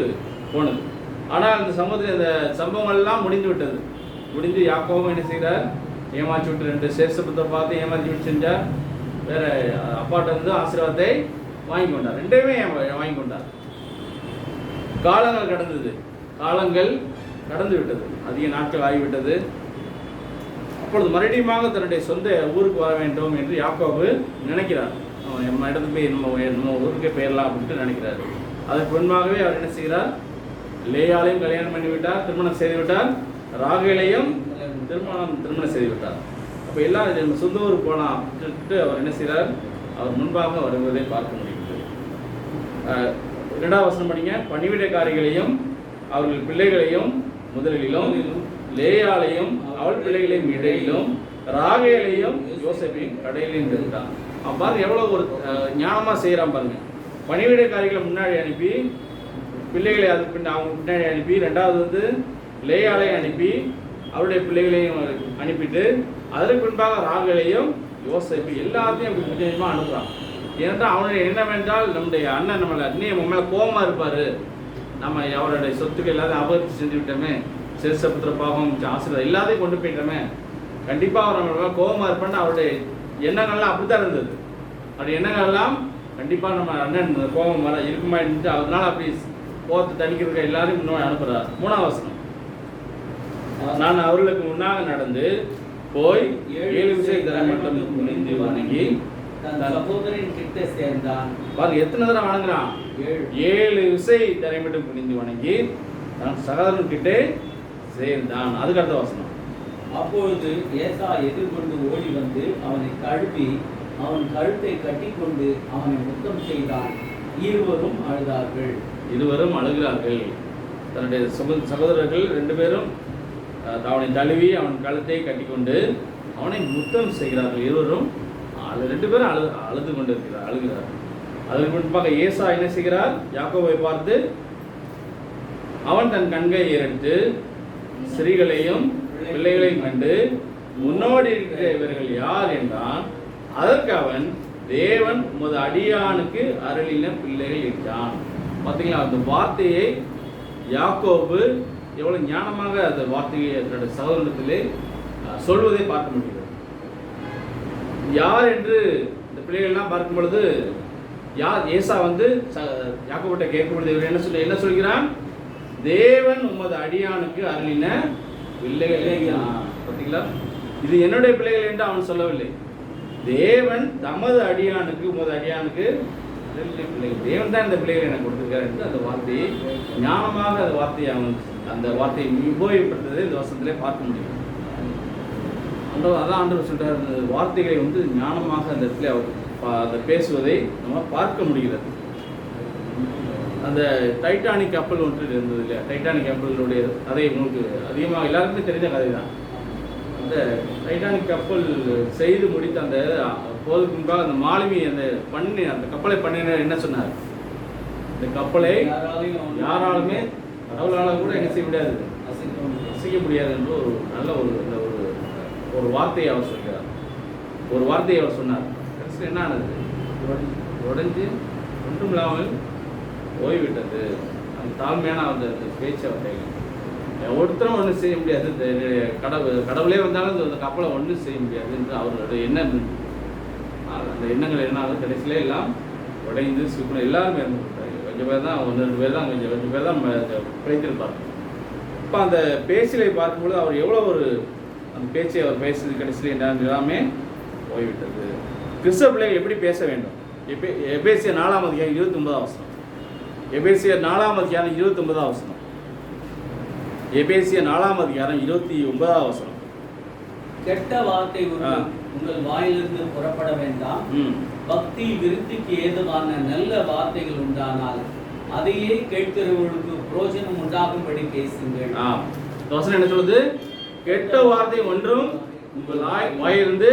போனது. ஆனால் அந்த சம்பவத்தில் இந்த சம்பவங்கள் எல்லாம் முடிந்து விட்டது. முடிந்து யாக்கோவும் என்ன செய்கிறார்? ஏமாற்றி விட்டு 2 சேஷபத்தை பார்த்து ஏமாற்றி விட்டு செஞ்சார். வேற அப்பாட்ட இருந்து ஆசீர்வாதத்தை வாங்கி கொண்டார். 2மே வாங்கி கொண்டார். காலங்கள் கடந்தது. காலங்கள் கடந்து விட்டது. அதிக நாட்கள் ஆகிவிட்டது. அப்பொழுது மறுபடியுமாக தன்னுடைய சொந்த ஊருக்கு வர வேண்டும் என்று யாக்கோபு நினைக்கிறார். நம்ம இடத்துக்கு போய் நம்ம ஊருக்கே போயிடலாம் அப்படின்ட்டு நினைக்கிறார். அதற்கு முன்பாகவே அவர் என்ன செய்கிறார்? லேயாலையும் கல்யாணம் பண்ணிவிட்டார், திருமணம் செய்து விட்டார். ராகேலையும் திருமணம் செய்து விட்டார். அப்போ எல்லாம் சொந்த ஊருக்கு போகலாம் அப்படின்ட்டு அவர் என்ன செய்கிறார்? அவர் முன்பாக வருவதை பார்க்க முடியுது. 2வது வசனம் படிங்க. பணிவிடைக்காரிகளையும் அவர்கள் பிள்ளைகளையும் முதலிலும், லேயாலையும் அவள் பிள்ளைகளையும் இடையிலும், ராகேலையும் யோசேப்பையும் கடையிலையும் இருந்தான். பாருங்க எவ்வளோ ஒரு ஞானமாக செய்கிறான் பாருங்க. பணிவிடைக்காரிகளை முன்னாடி அனுப்பி, பிள்ளைகளை அதுக்கு பின்ன அவங்க பின்னாடி அனுப்பி, 2வது வந்து லேயாலையும் அனுப்பி, அவருடைய பிள்ளைகளையும் அனுப்பிட்டு, அதற்கு பின்பாக ராகேலையும் யோசேப்பு எல்லாத்தையும் அப்படி கொஞ்சம் கொஞ்சமாக அனுப்புகிறான். ஏனென்றால் அவனுடைய என்னவென்றால், நம்முடைய அண்ணன் நம்மளை அன்னியம் மேலே கோபமாக இருப்பார், நம்ம அவருடைய சொத்துக்கள் எல்லாத்தையும் அபகரித்து செஞ்சு விட்டோமே, சேஷபுத்திர பாகம் ஆசீர்வாதம் எல்லாத்தையும் கொண்டு போயிட்டோமே, கண்டிப்பாக அவர் நம்மள கோபமாக இருப்பான்னு அவருடைய எண்ணங்கள்லாம் அப்படி தான் இருந்தது. அவருடைய எண்ணங்கள்லாம் கண்டிப்பாக நம்ம அண்ணன் கோபம் வர இருக்குமா இருந்துச்சு. அதனால அப்படி கோபத்தை தணிக்கிறதுக்கு எல்லாரையும் முன்னாடி அனுப்புகிறார். 3வது வசனம். நான் அவர்களுக்கு முன்னாக நடந்து போய் 7 விசை தரைமட்டம் குனிந்து வணங்கி தன் சகோதரன் கிட்ட சேர்ந்தான். பாருங்க எத்தனை தடவை வணங்குறான்? 7 விசை தரைமட்டம் குனிந்து வணங்கி தன் சகோதரன் கிட்டே சேர்ந்தான். அதுக்கு அடுத்த வசனம். அப்பொழுது ஏசா எதிர்கொண்டு ஓடி வந்து அவனை தழுவி அவன் கழுத்தை கட்டிக்கொண்டு அவனை முத்தம் செய்தான். இருவரும் அழுதார்கள். இருவரும் அழுகிறார்கள். தன்னுடைய சகோதரர்கள் 2 பேரும் அவனை தழுவி அவன் கழுத்தை கட்டிக்கொண்டு அவனை முத்தம் செய்கிறார்கள். இருவரும் 2 பேரும் அழுது கொண்டு அழுகிறார்கள். அதற்கு முன்பாக ஏசா என்ன செய்கிறார்? யாக்கோபை பார்த்து, அவன் தன் கண்களை ஏறெடுத்து ஸ்திரீகளையும் பிள்ளைகளையும் கண்டு முன்னோடி இருக்கிற இவர்கள் யார் என்றான். அதற்கு அவன், தேவன் உமது அடியானுக்கு அருளின பிள்ளைகள் என்றான். பார்த்தீங்களா? அந்த வார்த்தையை யாக்கோபு எவ்வளவு ஞானமாக அந்த வார்த்தையை தன்னுடைய சகோதரத்திலே சொல்வதை பார்க்க முடிகிறது. யார் என்று இந்த பிள்ளைகள்லாம் பார்க்கும் பொழுது, யார்? ஏசா வந்து யாக்கோபிட்ட கேட்கும் பொழுது இவர் என்ன சொல்கிறான்? தேவன் உமது அடியானுக்கு அருளின பிள்ளைகள். பார்த்தீங்களா? இது என்னுடைய பிள்ளைகள் என்று அவன் சொல்லவில்லை. தேவன் தமது அடியானுக்கு, உமது அடியானுக்கு பிள்ளைகள், தேவன் தான் இந்த பிள்ளைகளை எனக்கு கொடுத்திருக்காரு என்று அந்த வார்த்தையை ஞானமாக அந்த வார்த்தையை உபயோகப்படுத்துவதை இந்த வசனத்திலே பார்க்க முடியும். அதான் ஆண்டவர் சொல்றார், அந்த வார்த்தைகளை வந்து ஞானமாக அந்த இடத்துல அவர் அதை பேசுவதை நம்ம பார்க்க முடிகிறது. அந்த டைட்டானிக் கப்பல் ஒன்று இருந்தது இல்லையா? டைட்டானிக் கப்பலுடைய கதை உங்களுக்கு அதிகமாக எல்லாருக்குமே தெரிஞ்ச கதை தான். அந்த டைட்டானிக் கப்பல் செய்து முடித்த அந்த போதுக்கு முன்பாக அந்த மாலுமி அந்த கப்பலை பண்ணின என்ன சொன்னார்? இந்த கப்பலை யாராலுமே கடவுளால் கூட என்ன செய்ய முடியாது, அசைக்க முடியாது என்று ஒரு நல்ல ஒரு வார்த்தையை அவர் சொல்கிறார். ஒரு வார்த்தையை அவர் சொன்னார். என்ன ஆனது? உடஞ்சி ஒன்றும் இல்லாமல் போய்விட்டது. அந்த தாழ்மையான அந்த பேச்சு அவர்கள் ஒருத்தரும் ஒன்றும் செய்ய முடியாது. கடவுளே வந்தாலும் அந்த கப்பலை ஒன்றும் செய்ய முடியாது என்று அவர்களுடைய எண்ணம். அந்த எண்ணங்கள் என்ன ஆகுது? கடைசியிலே எல்லாம் உடைந்து சுக்குன எல்லாருமே இறந்து கொடுத்தாங்க. கொஞ்சம் பேர் தான், 1-2 பேர் தான், கொஞ்சம் பேர் தான் பிழைத்திருப்பார்கள். இப்போ அந்த பேச்சிலை பார்க்கும்பொழுது அவர் எவ்வளோ அந்த பேச்சை அவர் பேசுறது கடைசியில் என்ன எல்லாமே போய்விட்டது. கிறிஸ்தவ பிள்ளைகள் எப்படி பேச வேண்டும்? எபேசியர் 4ஆம் அதிகாரம் 29ஆம் வசனம். எபேசியர் 4ஆம் அதிகாரம் 29ஆம் வசனம். எபேசியர் 4ஆம் அதிகாரம் 29ஆம் வசனம். கெட்ட வார்த்தை ஒன்று உங்கள் வாயிலிருந்து புறப்பட வேண்டாம். பக்தி விருத்திக்கு ஏதுவான நல்ல வார்த்தைகள் உண்டானால் அதையே கேட்கிறவர்களுக்கு பிரயோஜனம் உண்டாகும்படி பேசுங்கள். வசனம் என்ன சொல்லுது? கெட்ட வார்த்தை ஒன்றும் உங்கள் வாயிலிருந்து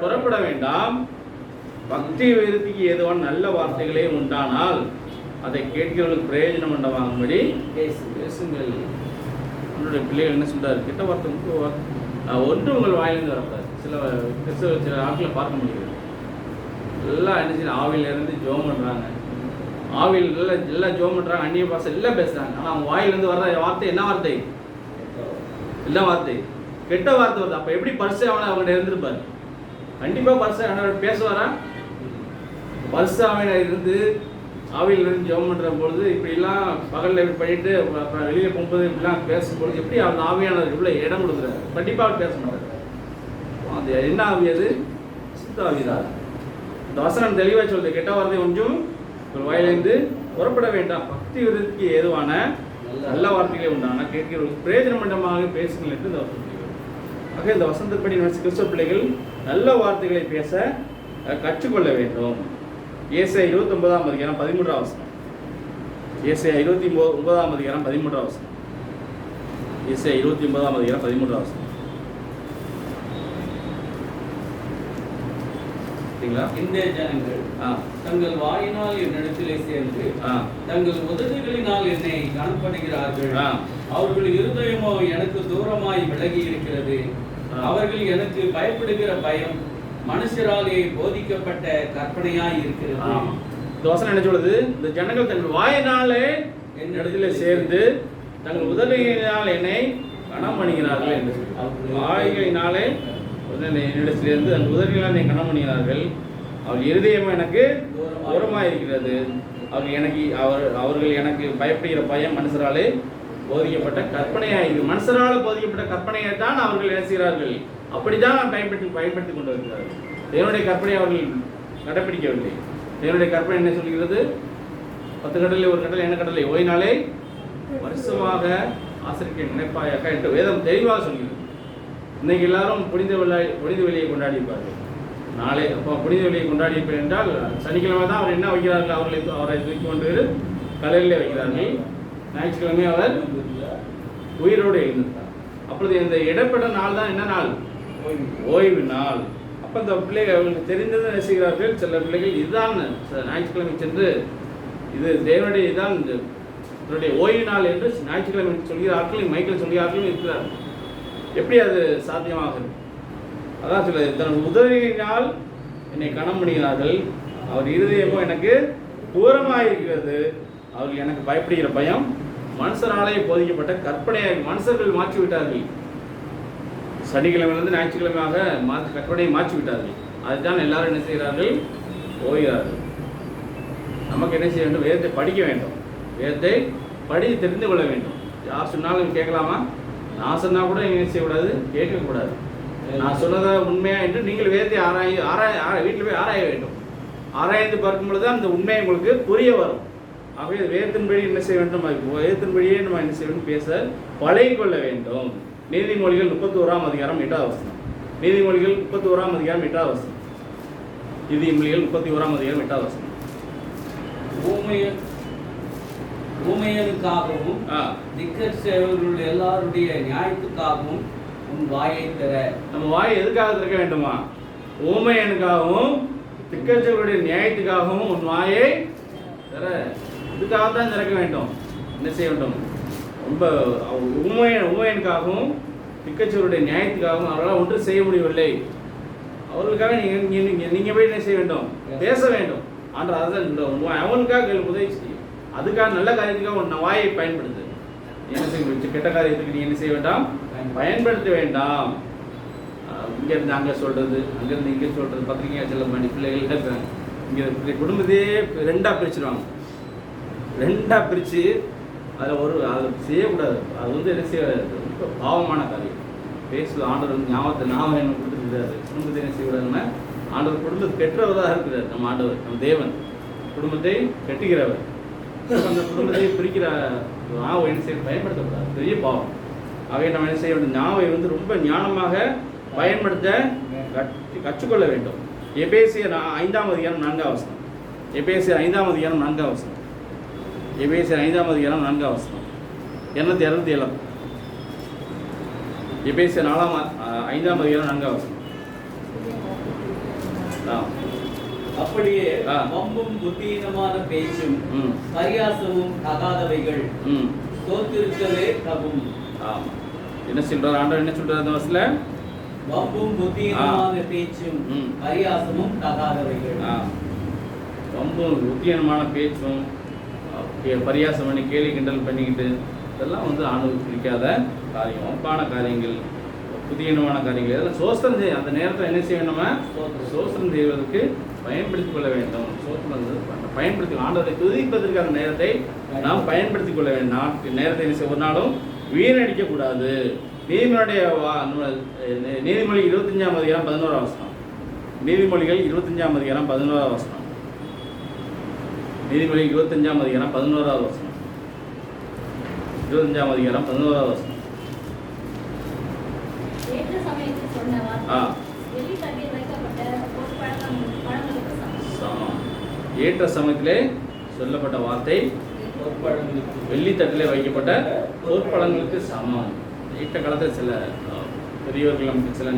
புறப்பட வேண்டாம். பக்தி விருத்திக்கு ஏதுவான நல்ல வார்த்தைகளே உண்டானால் அதை கேட்கிறவர்களுக்கு பிரயோஜனம் உண்டாகும்படி பேசுங்கள். உன்னுடைய பிள்ளைகள் என்ன சொல்றாரு? கெட்ட வார்த்தை ஒன்று உங்கள் வாயிலிருந்து வரக்கூடாது. சில ஆட்களை பார்க்க முடியாது. எல்லாம் என்ன செய்ய ஆவியிலிருந்து ஜோம் பண்ணுறாங்க, ஆவியில் எல்லாம் ஜோம் பண்ணுறாங்க, அந்நிய பாசை எல்லாம் பேசுகிறாங்க. ஆனால் அவங்க வாயிலிருந்து வர்ற வார்த்தை என்ன வார்த்தை? எல்லா வார்த்தை கெட்ட வார்த்தை வருது. அப்போ எப்படி பரிசு அவனை அவங்கள்ட்ட இருந்திருப்பார்? கண்டிப்பாக பரிசு அவனை பேசுவாரா? பரிசு அவனை இருந்து ஆவியிலிருந்து ஜோம் பண்ணுற பொழுது இப்படிலாம் பகலில் இப்படி பண்ணிட்டு அப்புறம் வெளியில் போகும்போது இப்படிலாம் பேசும்பொழுது எப்படி அந்த ஆவியானவர் இவ்வளோ இடம் கொடுக்குறாரு? கண்டிப்பாக அவர் பேச மாட்டார். அது என்ன ஆவி? அது சுத்த ஆவிதான். இந்த வசனம் தெளிவாக சொல்லுது, கெட்ட வார்த்தை ஒன்றும் ஒரு வாயிலிருந்து புறப்பட வேண்டாம். பக்தி விருத்திக்கு ஏதுவான நல்ல வார்த்தைகளே உண்டான கேட்கிறவர்களுக்கு பிரயோஜனமண்டமாக பேசுங்கள் என்று இந்த வசனம் சொல்கிறது. ஆக இந்த வசனத்தின்படி கிறிஸ்தவ பிள்ளைகள் நல்ல வார்த்தைகளை பேச கற்றுக்கொள்ள வேண்டும். ஏசாயா 29ஆம் அதிகாரம் 13ஆம் வசனம். ஏசாயா 29ஆம் அதிகாரம் 13ஆம் வசனம். ஏசாயா 29ஆம் அதிகாரம் 13ஆம் வசனம். இந்த ஜனங்கள் தங்கள் வாயினால் என்னிடத்திலே சேர்ந்து தங்கள் உதடுகளினால் என்னை கனப்படுகிறார்கள். அவர்கள் இருதயமோ எனக்கு தூரமாய் விலகி இருக்கிறது. அவர்கள் எனக்கு பயப்படுகிற பயம் மனுஷராலே போதிக்கப்பட்ட கற்பனையாய் இருக்கிறது. இந்த வசனம் என்ன சொல்லுது? இந்த ஜனங்கள் தங்கள் வாயினாலே என்னிடத்திலே சேர்ந்து தங்கள் உதடுகளினால் என்னை கனம் பண்ணுகிறார்கள் என்று சொல்லி, வாய்களினாலே என்னிடத்திலிருந்து அந்த உதவிகளால் என்னை கனம் பண்ணுகிறார்கள். அவர் இருதயம் எனக்கு தூரமாக இருக்கிறது. அவர்கள் எனக்கு பயப்படுகிற பயம் மனுஷராலே போதிக்கப்பட்ட கற்பனையாக மனுஷரால் போதிக்கப்பட்ட கற்பனையை தான் அவர்கள் நினைக்கிறார்கள். அப்படித்தான் பயன்படுத்தி கொண்டு வருகிறார்கள். தேவனுடைய கற்பனை அவர்கள் கடைப்பிடிக்கவில்லை. தேவனுடைய கற்பனை என்ன சொல்கிறது? 10 கடலில் ஒரு கடல் என்ன கடலை ஓய்னாலே வருஷமாக ஆசிரிக்க நினைப்பாயாக என்று வேதம் தெளிவாக சொல்கிறது. இன்னைக்கு எல்லாரும் புனித வெளியை கொண்டாடிப்பார்கள். நாளை அப்போ புனித வெளியை கொண்டாடிப்பார் என்றால் சனிக்கிழமை தான் அவர் என்ன வைக்கிறார்கள்? அவரை தூக்கி கொண்டு கலையிலே வைக்கிறார்கள். ஞாயிற்றுக்கிழமை அவர் உயிரோடு எழுந்தார். அப்பொழுது இந்த இடப்பட்ட நாள் தான் என்ன நாள்? ஓய்வு நாள். அப்போ இந்த பிள்ளைகள் அவர்களுக்கு தெரிந்ததை நினைக்கிறார்கள். சில பிள்ளைகள் இதுதான் ஞாயிற்றுக்கிழமை சென்று இது தேவனுடைய இதுதான் இதனுடைய ஓய்வு நாள் என்று ஞாயிற்றுக்கிழமை சொல்கிற ஆட்களும் மைக்கில் சொல்கிற ஆட்களும் இருக்கிறார்கள். எப்படி அது சாத்தியமாகுது? அதான் சொல்ல தன் உதவியினால் என்னை கனம் பண்ணுகிறார்கள். அவர் இருதயமோ எனக்கு தூரமாக இருக்கிறது. அவர்கள் எனக்கு பயப்படுகிற பயம் மனுஷராலே போதிக்கப்பட்ட கற்பனையாக மனுஷர்கள் மாற்றி விட்டார்கள். சனிக்கிழமையிலிருந்து ஞாயிற்றுக்கிழமையாக கற்பனையை மாற்றி விட்டார்கள். அதுதான் எல்லாரும் என்ன செய்கிறார்கள்? ஓய்கிறார்கள். நமக்கு என்ன செய்ய வேண்டும்? வேதத்தை படிக்க வேண்டும். வேதத்தை படித்து தெரிந்து கொள்ள வேண்டும். யார் சொன்னாலும் கேட்கலாமா? நான் சொன்னால் கூட என்ன செய்யக்கூடாது? கேட்கக்கூடாது. நான் சொன்னதை உண்மையா என்று நீங்கள் வேதத்தை வீட்டில் போய் ஆராய வேண்டும். ஆராய்ந்து பார்க்கும் பொழுது தான் அந்த உண்மையை உங்களுக்கு புரிய வரும். ஆகவே வேதத்தின்படி என்ன செய்ய வேண்டும்? வேதத்தின்படியே நம்ம என்ன செய்ய வேண்டும்? பேச பழகிக்கொள்ள வேண்டும். நீதிமொழிகள் 31ஆம் அதிகாரம் 8ஆம் வசனம். நீதிமொழிகள் 31ஆம் அதிகாரம் 8ஆம் வசனம். நீதிமொழிகள் 31ஆம் அதிகாரம் 8ஆம் வசனம். ஊமையனுக்காகவும் திக்கற்றவர்களுடைய எல்லாருடைய நியாயத்துக்காகவும் உன் வாயை தர. நம்ம வாயை எதுக்காக திறக்க வேண்டுமா? ஊமையனுக்காகவும் திக்கற்றவர்களுடைய நியாயத்துக்காகவும் உன் வாயை தர. இதுக்காகத்தான் திறக்க வேண்டும். என்ன செய்ய வேண்டும்? ரொம்ப ஊமையனுக்காகவும் திக்கற்றவருடைய நியாயத்துக்காகவும் அவர்களால் ஒன்றும் செய்ய முடியவில்லை. அவர்களுக்காக நீங்கள் போய் என்ன செய்ய வேண்டும்? பேச வேண்டும். ஆனால் அதுதான் அவனுக்காக உதவி செய்யும். அதுக்காக நல்ல காரியத்துக்காக உன் வாயை பயன்படுத்து. என்ன செய்ய? கெட்ட காரியத்துக்கு நீ என்ன செய்ய வேண்டாம்? பயன்படுத்த வேண்டாம். இங்கேருந்து அங்கே சொல்கிறது, அங்கேருந்து இங்கே சொல்கிறது. பத்திரிக்கையாக செல்ல மாட்டி பிள்ளைகள் இருக்கிறாங்க. இங்கே குடும்பத்தையே 2ஆக பிரிச்சுருவாங்க. 2ஆக பிரித்து அதில் செய்யக்கூடாது. அது என்ன செய்யாது? ரொம்ப பாவமான காரியம். பேசுவது ஆண்டவர் ஞாபகத்தை என்ன கொடுத்துருக்கிறாரு. குடும்பத்தை என்ன செய்யக்கூடாதுன்னா ஆண்டவர் குடும்பத்தை கெட்டுறவராக இருக்கிறார். நம்ம ஆண்டவர், நம்ம தேவன் குடும்பத்தை கெட்டுகிறவர். அந்த குடும்பத்தை பிரிக்கிற ஞாபகம் என்ன செய்ய பயன்படுத்தக்கூடாது. பெரிய பாவம். ஆகவே நம்ம என்ன செய்ய வேண்டும்? ஞாபகம் ரொம்ப ஞானமாக பயன்படுத்த கற்றுக்கொள்ள வேண்டும். எபேசியர் 5ஆம் அதிகாரம் 4ஆம் வசனம். எபேசியர் 5ஆம் அதிகாரம் 4ஆம் வசனம். எபேசியர் 5ஆம் அதிகாரம் 4ஆம் வசனம். 207. எபேசியர் 5ஆம் அதிகாரம் 4ஆம் வசனம். அப்படியே வம்பும் புத்தியீனமான பேச்சும் பரியாசமும் தகாதவைகள் ஸ்தோத்திரிக்கவே தகும். என்ன சொல்றார் ஆண்டவர்? என்ன சொல்றார் அந்த வசனத்துல? வம்பும் புத்தியீனமான பேச்சும் பரியாசமும் தகாதவைகள். வம்பும் புத்தியீனமான பேச்சும் பரியாசம் பண்ணி கேலி கிண்டல் பண்ணிக்கிட்டு இதெல்லாம் ஆண்டவருக்கு பிடிக்காத காரியம். வம்பான காரியங்கள், புதியனமான காரியங்கள், இதெல்லாம் சோஸ்திரம் செய்ய அந்த நேரத்தில் என்ன செய்ய வேண்டுமா? சோஸ்திரம் செய்வதற்கு பயன்படுத்திக் கொள்ள வேண்டும். சோஸ்திரம் பயன்படுத்தி ஆண்டவரை துதிப்பதற்கு அந்த நேரத்தை நாம் பயன்படுத்திக் கொள்ள வேண்டும். நேரத்தை என்ன செய்ய ஒரு நாளும் வீணடிக்கக்கூடாது. நீதிமொழி 25ஆம் அதிகாரம் 11ஆம் வசனம். நீதிமொழிகள் 25ஆம் அதிகாரம் 11ஆம் வசனம். நீதிமொழி 25ஆம் அதிகாரம் 11ஆம் வசனம். 25ஆம் அதிகாரம் 11ஆம் வசனம். ஏற்ற சமயத்திலே சொல்லப்பட்ட வார்த்தை வெள்ளித்தட்டிலே வைக்கப்பட்ட பொற்பழங்களுக்கு சமம். ஏற்ற காலத்தில் சில பெரியவர்கள் நமக்கு சில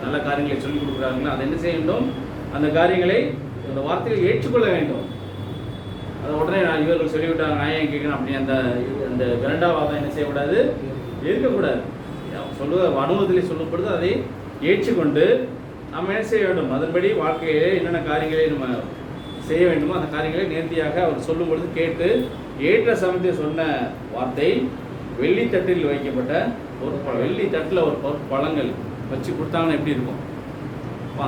நல்ல காரியங்களை சொல்லிக் கொடுக்குறாங்களா, அதை என்ன செய்ய வேண்டும்? அந்த காரியங்களை அந்த வார்த்தைகளை ஏற்றுக்கொள்ள வேண்டும். அதை உடனே இவர்கள் சொல்லிவிட்டாங்க நான் ஏன் கேட்கணும் அப்படின்னு அந்த விரண்டாவாதம் என்ன செய்யக்கூடாது? இருக்கக்கூடாது. சொல்லுவ அனுபவத்திலே சொல்லும் பொழுது அதை ஏற்றுக்கொண்டு நம்ம என்ன செய்ய வேண்டும்? அதன்படி வாழ்க்கையிலே என்னென்ன காரியங்களை நம்ம செய்ய வேண்டுமோ அந்த காரியங்களை நேர்த்தியாக அவர் சொல்லும் பொழுது கேட்டு ஏற்ற சமயத்தை சொன்ன வார்த்தை வெள்ளித்தட்டில் வைக்கப்பட்ட ஒரு வெள்ளித்தட்டில் ஒரு பழங்கள் வச்சு கொடுத்தாங்கன்னா எப்படி இருக்கும்?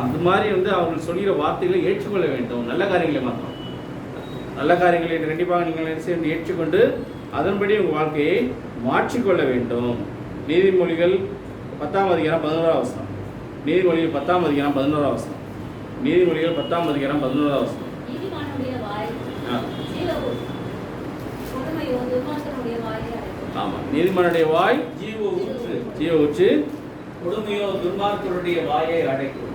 அந்த மாதிரி அவர்கள் சொல்கிற வார்த்தைகளை ஏற்றுக்கொள்ள வேண்டும். நல்ல காரியங்களை மாற்றணும். நல்ல காரியங்களை கண்டிப்பாக நீங்கள் என்ன செய்ய ஏற்றுக்கொண்டு அதன்படி உங்கள் வாழ்க்கையை மாற்றிக்கொள்ள வேண்டும். நீதிமொழிகள் 10ஆம் அதிகாரம் 11ஆம் வசனம். நீதிமொழிகள் 10ஆம் அதிகாரம் 11ஆம் வசனம். நீதிமொழிகள் 10ஆம் அதிகாரம் 11ஆம் வசனம். ஆமாம், நீதிமானுடைய வாய் ஜீவ ஊற்று, கொடுமையோ துன்மார்க்கருடைய வாயை அடைக்கும்.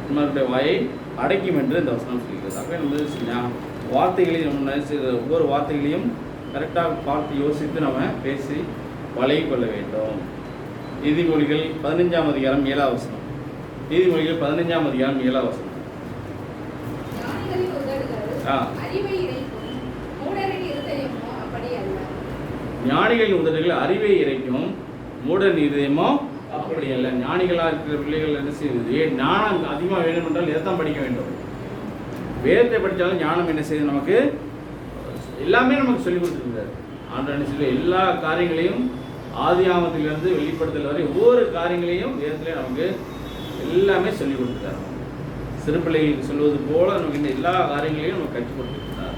துன்மார்க்கருடைய வாயை அடைக்கும் என்று இந்த வசனம் சொல்கிறது. வார்த்தைகளையும் நம்ம ஒவ்வொரு வார்த்தைகளையும் கரெக்டாக பார்த்து யோசித்து நம்ம பேசி பழகி கொள்ள வேண்டும். நீதிமொழிகள் 15ஆம் அதிகாரம் 7ஆம் வசனம். நீதிமொழிகள் 15ஆம் அதிகாரம் 7ஆம் வசனம். ஞானிகளின் உதடுகள் அறிவை இறைக்கும், மூடர் இருதயமோ அப்படி அல்ல. ஞானிகளாக இருக்கிற பிள்ளைகள் என்ன செய்யுது? ஞானம் அதிகமாக வேண்டும் என்றால் எதைத்தான் படிக்க வேண்டும்? வேதத்தை படித்தாலும் ஞானம் என்ன செய்யுது? நமக்கு எல்லாமே நமக்கு சொல்லிக் கொடுத்துருக்காரு. ஆண்டவர் என்ன செய்ய எல்லா காரியங்களையும் ஆதி ஆமத்திலிருந்து வெளிப்படுத்தல் வரை ஒவ்வொரு காரியங்களையும் வேதத்திலே நமக்கு எல்லாமே சொல்லிக் கொடுத்துருக்காரு. சிறு பிள்ளைகளுக்கு சொல்வது போல நமக்கு இந்த எல்லா காரியங்களையும் நமக்கு கற்றுக் கொடுத்துருக்காரு.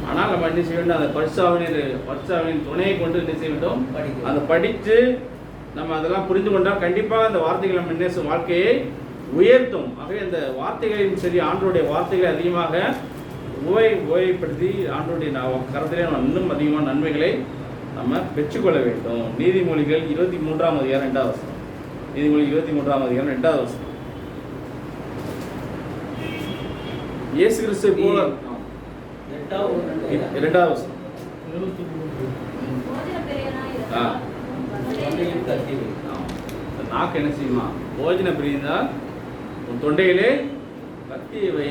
ஆனால் நம்ம என்ன செய்ய வேண்டும்? அந்த பரிசாவின் துணையை கொண்டு என்ன செய்ய வேண்டும்? அதை படித்து நம்ம அதெல்லாம் புரிந்து கொண்டால் கண்டிப்பாக அந்த வார்த்தைகள் நம்ம என்ன வாழ்க்கையை உயர்த்தும். ஆகவே அந்த வார்த்தைகளையும் சரி ஆண்டவருடைய வார்த்தைகளை அதிகமாக உபயோகப்படுத்தி ஆண்டவருடைய கரத்திலே இன்னும் அதிகமான நன்மைகளை நம்ம பெற்றுக்கொள்ள வேண்டும். நீதிமொழிகள் 23ஆம் அதிகாரம் 2ஆம் வசனம். நீதிமொழி 23ஆம் அதிகாரம் 2ஆம் வசனம். இயேசு கிறிஸ்து போல 2ஆம் வசனம். நாக்கு என்ன செய்யுமா? போஜன பிரிந்தா உன் தொண்டையிலே கத்தியை வை.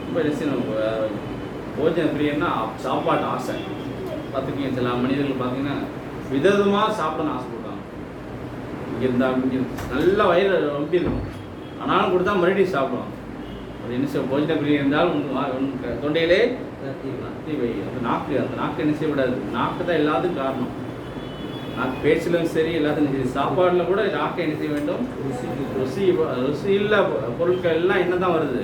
ரொம்ப என்ன செய்யணும்? போஜன பிரியன்னா சாப்பாட்டு ஆசை. பார்த்துக்கீங்க, சில மனிதர்கள் பார்த்தீங்கன்னா விதவிதமாக சாப்பிடணும்னு ஆசைப்படுறாங்க. இங்கே இருந்தால் இங்கே நல்ல வயிறு ரொம்பி இருக்கும், ஆனாலும் கொடுத்தா மறுபடியும் சாப்பிடுவாங்க. அது என்ன செய்ய? போஜன பிரியம் இருந்தால் உன் தொண்டையிலே கத்தி வை. அந்த நாக்கு என்ன செய்யக்கூடாது? நாக்கு தான் எல்லாத்துக்கும் காரணம். நாக்கு பேச்சிலும் சரி எல்லாத்துக்கும் சரி, சாப்பாடில் கூட நாக்கை என்ன செய்ய வேண்டும்? ருசி இல்லை பொருட்கள் எல்லாம் என்ன தான் வருது?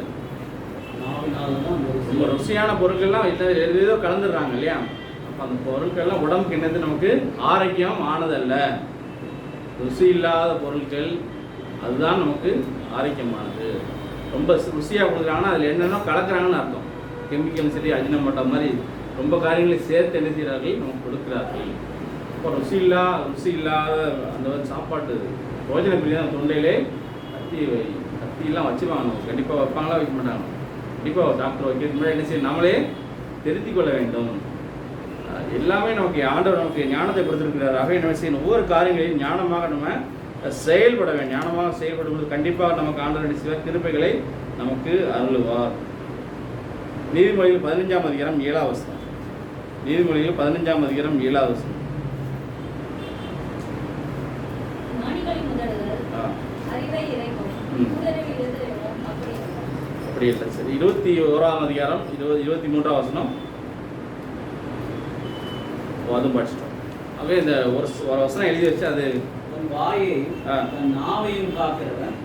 ரொம்ப ருசியான பொருட்கள்லாம் ஏதோ கலந்துடுறாங்க இல்லையா? அப்போ அந்த பொருட்கள்லாம் உடம்புக்கு என்னது? நமக்கு ஆரோக்கியம் ஆனதல்ல. ருசி இல்லாத பொருட்கள் அதுதான் நமக்கு ஆரோக்கியமானது. ரொம்ப ருசியாக கொடுக்குறாங்கன்னா அதில் என்னென்ன கலக்கிறாங்கன்னு அர்த்தம். கெமிக்கல் சரி அஜினமோட்டோ மாதிரி ரொம்ப காரியங்களை சேர்த்து என்ன செய்கிறார்கள்? நமக்கு கொடுக்குறார்கள். இப்போ ருசி இல்லாத அந்த சாப்பாட்டு போஜன பிரியாணி தொண்டையிலே கத்தியெல்லாம் வச்சுருவாங்க. நம்ம கண்டிப்பாக வைப்பாங்களா வைக்க மாட்டாங்க. கண்டிப்பாக டாக்டர் வைக்கிறது முன்னாடி என்ன செய்யணும், நம்மளே திருத்திக் கொள்ள வேண்டும். எல்லாமே நமக்கு ஆண்டவர் நமக்கு ஞானத்தை கொடுத்திருக்கிறார். ஆகவே என்ன செய்யணும், ஒவ்வொரு காரியங்களையும் ஞானமாக நம்ம செயல்பட வேண்டும். ஞானமாக செயல்படும்போது கண்டிப்பாக நமக்கு ஆண்டவர் என்ன செய்வார், கிருபைகளை நமக்கு அருளுவார். நீதிமொழிகள் 15ஆம் அதிகாரம் 7ஆம் வசனம். நீதிமொழிகள் 15ஆம் அதிகாரம் 7ஆம் வசனம். அப்படி இல்லை, சரி. 21ஆம் அதிகாரம் 23ஆம் வசனம் அதுவும் படிச்சிட்டோம். ஆகவே இந்த ஒரு வசனம் எழுதி வச்சு அது வாயை தன் நாவையும் காக்கிறவன்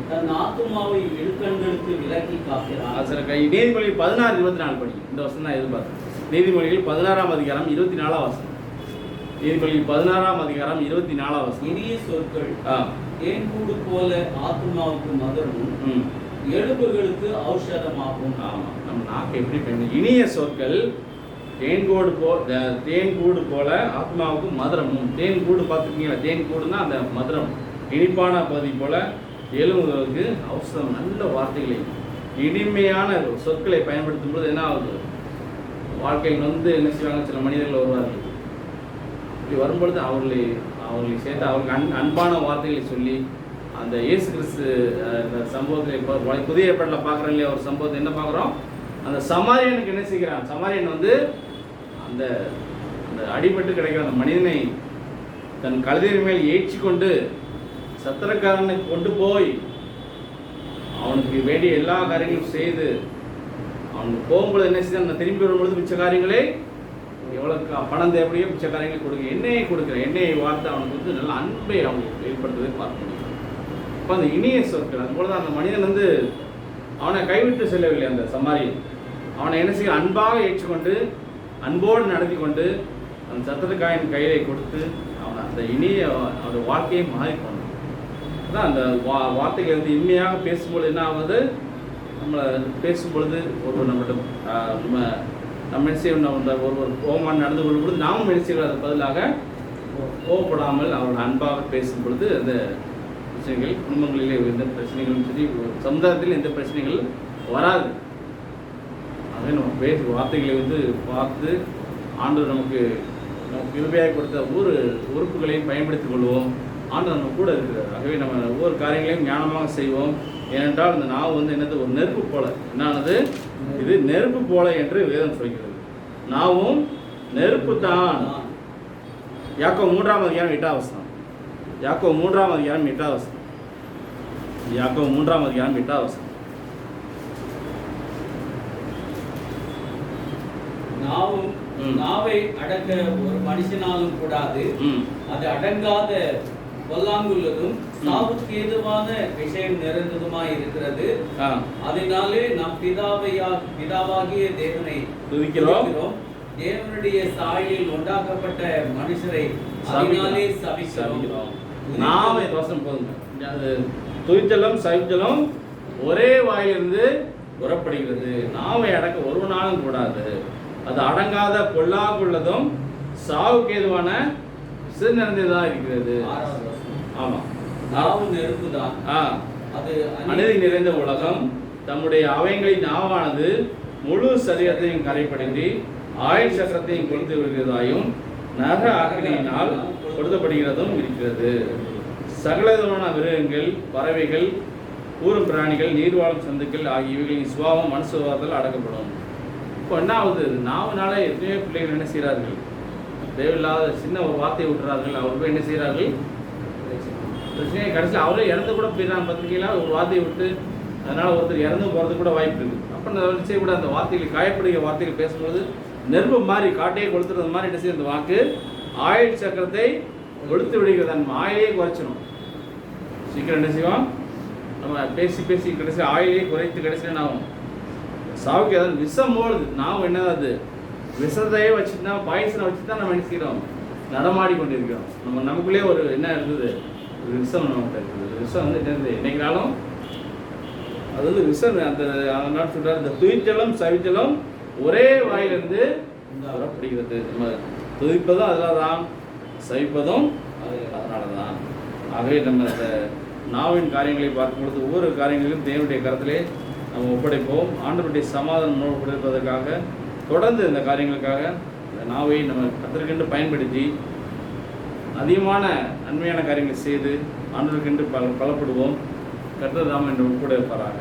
தன் ஆத்துமாவை இழுக்கண்களுக்கு விலக்கி காக்கிறான். சரி, நீதிமொழிகள் 16:24 படிக்கும். இந்த வசனம் தான் எதிர்பார்த்தேன். நீதிமொழிகள் 16ஆம் அதிகாரம் 24ஆம் வசனம். நீதிமொழிகள் 16ஆம் அதிகாரம் 24ஆம் வசனம். இனிய சொற்கள் தேன்கூடு போல ஆத்துமாவுக்கு மதுரமும் எலும்புகளுக்கு ஔஷதமாகும். ஆமாம், நம்ம நாக்கு எப்படி பண்ணணும், இனிய சொற்கள் தேன்கூடு போல ஆத்மாவுக்கு மதுரமும். தேன்கூடு பார்த்துருக்கீங்களா? தேன்கூடுனா அந்த மதுரம் இனிப்பான பகுதி போல எலும்புகளுக்கு ஔஷதம். நல்ல வார்த்தைகளை இனிமையான சொற்களை பயன்படுத்தும் போது என்ன ஆகுது, வாழ்க்கையில் என்ன செய்வாங்க, சில மனிதர்கள் வருவார்கள். இப்படி வரும்பொழுது அவர்களை சேர்த்து அவர்களுக்கு அன்பான வார்த்தைகளை சொல்லி அந்த இயேசு கிறிஸ்து சம்பவத்தை புதிய ஏற்பாட்டில் பார்க்குறோம் இல்லையா, ஒரு சம்பவத்தை என்ன பார்க்குறோம், அந்த சமாரியனுக்கு என்ன செய்கிறான், சமாரியன் அந்த அடிபட்டு கிடைக்கிற அந்த மனிதனை தன் கழுதையின் மேல் ஏற்றி கொண்டு சத்திரக்காரனுக்கு கொண்டு போய் அவனுக்கு வேண்டிய எல்லா காரியங்களும் செய்து அவனுக்கு போகும்பொழுது என்ன செய்தான், திரும்பி வரும்பொழுது மிச்ச காரியங்களே எவ்வளோ பணம் தேவையோ மிச்ச காரியங்களை கொடுக்க எண்ணெயை கொடுக்குறேன், எண்ணெயை வார்த்தை அவனுக்கு நல்ல அன்பை அவனுக்கு வெளிப்படுத்துவதை பார்க்க முடியும். அப்போ அந்த இனிய சொற்கள் அதுபோல தான் அந்த மனிதன் அவனை கைவிட்டு செல்லவில்லை. அந்த சமாரியன் அவனை என்ன செய்ய, அன்பாக ஏற்றுக்கொண்டு அன்போடு நடத்தி கொண்டு அந்த சத்திரக்காயின் கையிலே கொடுத்து அவனை அந்த இனிய அவனுடைய வாழ்க்கையை மாறிக்கொண்டு அதான் அந்த வார்த்தைகளை இனிமையாக பேசும்பொழுது என்ன ஆகுது, நம்மளை பேசும்பொழுது ஒரு நம்ம என்ன செய்யணும், ஒரு கோபமான நடந்து கொள்ளும் பொழுது நாமும் என்ன செய்யணும், அதற்கு பதிலாக கோபப்படாமல் அவரோட அன்பாக பேசும் பொழுது அந்த பிரச்சனைகள் குடும்பங்களிலே எந்த பிரச்சனைகளும் சரி, சமுதாயத்தில் எந்த பிரச்சனைகளும் வராது. அதே நம்ம வார்த்தைகளை பார்த்து ஆண்டவர் நமக்கு கிருபையாக கொடுத்த ஒவ்வொரு உறுப்புகளையும் பயன்படுத்திக் கொள்வோம். ஆண்டவர் நம்ம கூட இருக்கிறார். ஆகவே நம்ம ஒவ்வொரு காரியங்களையும் ஞானமாக செய்வோம். ஏனென்றால் இந்த நாவு என்னது, ஒரு நெருப்பு போல. என்னானது, இது நெருப்பு போல என்று வேதம் சொல்கிறது. நாவும் நெருப்பு தான். யாக்கோபு 3ஆம் அதிகாரம் 8ஆம் வசனம். யாக்கோபு 3ஆம் அதிகாரம் 8ஆம் வசனம். யாக்கோபு 3ஆம் அதிகாரம் 8ஆம் வசனம். நாவை அடக்க ஒரு மனுஷனாலும் கூடாது, அது அடங்காத பொல்லாங்குள்ளதும் சாவுக்கு ஏதுவான விஷயம் நிறைந்ததுமாய் இருக்கிறது. அதனாலே நாம் பிதாவாகிய தேவனை துதிக்கிறோம். தேவனுடைய சாயலில் உண்டாக்கப்பட்ட மனுஷரை அதனாலே சபிக்கிறோம். நாவை தோசம் போதுங்க. துதித்தலும் சபித்தலும் ஒரே வாயிலிருந்து புறப்படுகிறது. நாவை அடக்க ஒரு நாளும் கூடாது. அது அடங்காத பொல்லாங்குள்ளதும் சாவுக்கு ஏதுவான நிறைந்ததாக இருக்கிறது. ஆமாம், நாவு நெருப்புதான். அது அநீதி நிறைந்த உலகம். தம்முடைய அவயங்களின் நாவானது முழு சரீரத்தையும் கரைப்படுத்தி ஆயுள் சக்கரத்தையும் கொளுத்து விடுகிறதாயும் நர அக்னியினால் கொடுத்தப்படுகிறதும் இருக்கிறது. சகலவிதமான மிருகங்கள், பறவைகள், ஊரும் பிராணிகள், நீர்வாழும் சந்துக்கள் ஆகியவைகளின் சுபாவம் மனு சுபாவத்தில் அடக்கப்படும். இப்போ என்ன ஆகுது, நாவுனால எத்தனையோ பிள்ளைகள் என்ன செய்கிறார்கள், தேவையில்லாத சின்ன ஒரு வார்த்தையை விட்டுறார்கள். அவர்கள் என்ன செய்கிறார்கள், பிரச்சனையை கடைசியில் அவரே இறந்து கூட போயிடறாங்க. பத்திரிகையில் ஒரு வார்த்தையை விட்டு அதனால் ஒருத்தர் இறந்து போகிறதுக்கு கூட வாய்ப்பு இருக்குது. அப்போ அந்த செய்யக்கூட அந்த வார்த்தைகள், காயப்படுகிற வார்த்தைகள் பேசும்போது நெருப்பு மாதிரி காட்டையை கொளுத்துறது மாதிரி என்ன செய்ய, அந்த வாக்கு ஆயுள் சக்கரத்தை கொளுத்து விடுகிறது. அந்த ஆயிலே குறைச்சிடும். சீக்கிரம் என்ன செய்வோம், நம்ம பேசி பேசி கடைசி ஆயிலே குறைத்து கடைசியில் என்ன ஆகும், சாவுக்கு ஏதாவது விஷம் போடுது. நாம் என்னதான் அது விஷத்தையே வச்சுட்டு தான், பாய்சனை வச்சு தான் நம்ம என்ன செய்கிறோம், நடமாடி கொண்டு இருக்கிறோம். நமக்குள்ளே ஒரு என்ன இருக்குது, ஒரு விஷம் நம்மகிட்ட இருக்குது. விஷம் என்னது, என்னைக்குனாலும் அது விஷம். அந்த அதனால சொல்கிறார், இந்த துதித்தலும் சவித்தலும் ஒரே வாயிலிருந்து புறப்படுகிறது. நம்ம துதிப்பதும் அதில் தான், சகிப்பதும் அதனால தான். ஆகவே நம்ம இந்த நாவின் காரியங்களை பார்க்கும்பொழுது ஒவ்வொரு காரியங்களிலும் தேவனுடைய கருத்திலே நம்ம ஒப்படைப்போம். ஆண்டவருடைய சமாதானம் ஒப்படைப்பதற்காக தொடர்ந்து இந்த காரியங்களுக்காக இந்த நாவை நம்ம கர்த்தருக்கென்று பயன்படுத்தி அதிகமான நன்மையான காரியங்களை செய்து ஆண்டவருக்கென்று பலப்படுவோம். கர்த்தர் தாம் என்று ஒப்புடைப்பாராக.